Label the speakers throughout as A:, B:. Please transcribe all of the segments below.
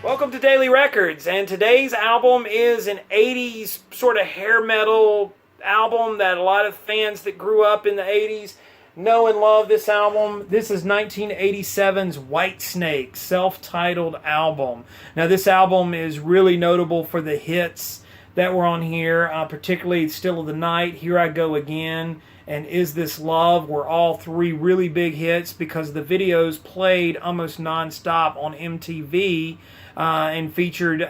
A: Welcome to Daily Records, and today's album is an 80s sort of hair metal album that a lot of fans that grew up in the 80s know and love this album. This is 1987's Whitesnake self-titled album. Now this album is really notable for the hits that were on here, particularly Still of the Night, Here I Go Again, and Is This Love were all three really big hits because the videos played almost non-stop on MTV and featured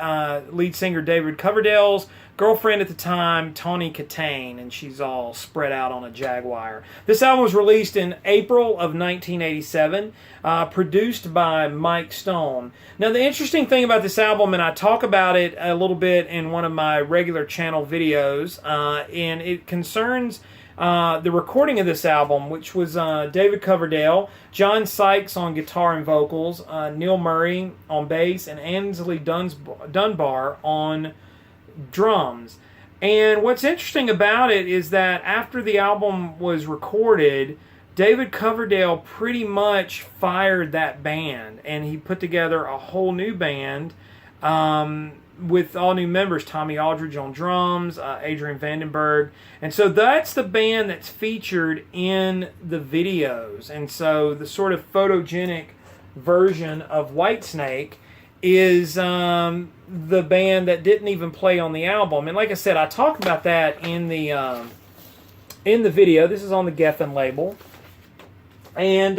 A: lead singer David Coverdale's girlfriend at the time, Tawny Katane, and she's all spread out on a Jaguar. This album was released in April of 1987, produced by Mike Stone. Now the interesting thing about this album, and I talk about it a little bit in one of my regular channel videos, and it concerns the recording of this album, which was David Coverdale, John Sykes on guitar and vocals, Neil Murray on bass, and Ainsley Dunbar on drums. And what's interesting about it is that after the album was recorded, David Coverdale pretty much fired that band, and he put together a whole new band with all new members, Tommy Aldridge on drums, Adrian Vandenberg. And so that's the band that's featured in the videos. And so the sort of photogenic version of Whitesnake is the band that didn't even play on the album. And like I said, I talk about that in the video. This is on the Geffen label. And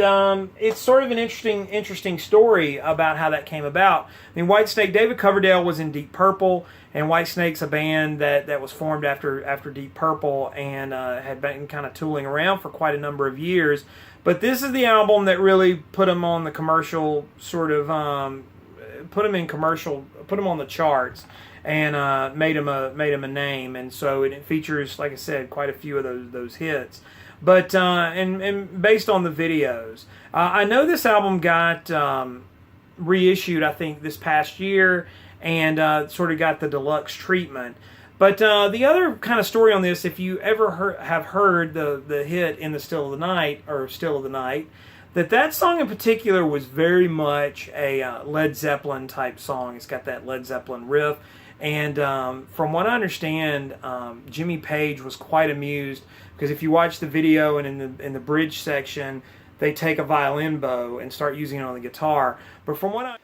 A: it's sort of an interesting story about how that came about. I mean, Whitesnake, David Coverdale was in Deep Purple, and Whitesnake's a band that was formed after Deep Purple and had been kind of tooling around for quite a number of years. But this is the album that really put him on the commercial sort of put him on the charts and made him a name. And so it features, like I said, quite a few of those hits. But and based on the videos, I know this album got reissued, I think, this past year, and sort of got the deluxe treatment. But the other kind of story on this, if you ever have heard the hit In the Still of the Night, or Still of the Night, that song in particular was very much a Led Zeppelin type song. It's got that Led Zeppelin riff. And from what I understand, Jimmy Page was quite amused because if you watch the video and in the bridge section, they take a violin bow and start using it on the guitar. But from what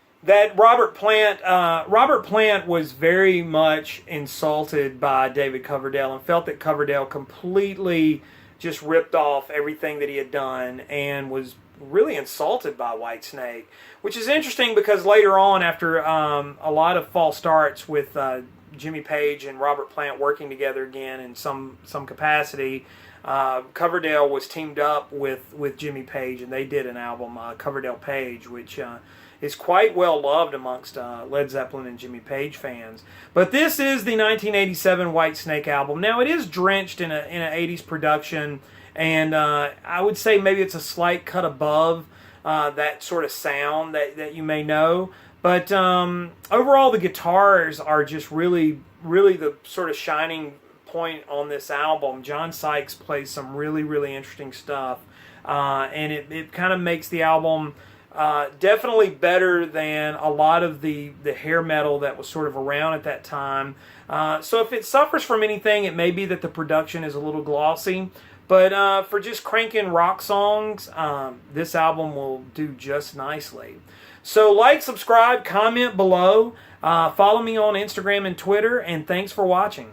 A: Robert Plant was very much insulted by David Coverdale and felt that Coverdale completely just ripped off everything that he had done and was really insulted by Whitesnake, which is interesting because later on, after a lot of false starts with Jimmy Page and Robert Plant working together again in some capacity, Coverdale was teamed up with Jimmy Page, and they did an album, Coverdale Page, which is quite well loved amongst Led Zeppelin and Jimmy Page fans. But this is the 1987 Whitesnake album. Now it is drenched in a 80s production, and I would say maybe it's a slight cut above that sort of sound that you may know. But overall, the guitars are just really the sort of shining point on this album. John Sykes plays some really interesting stuff, and it kind of makes the album definitely better than a lot of the hair metal that was sort of around at that time. So if it suffers from anything, it may be that the production is a little glossy. But for just cranking rock songs, this album will do just nicely. So like, subscribe, comment below, follow me on Instagram and Twitter, and thanks for watching.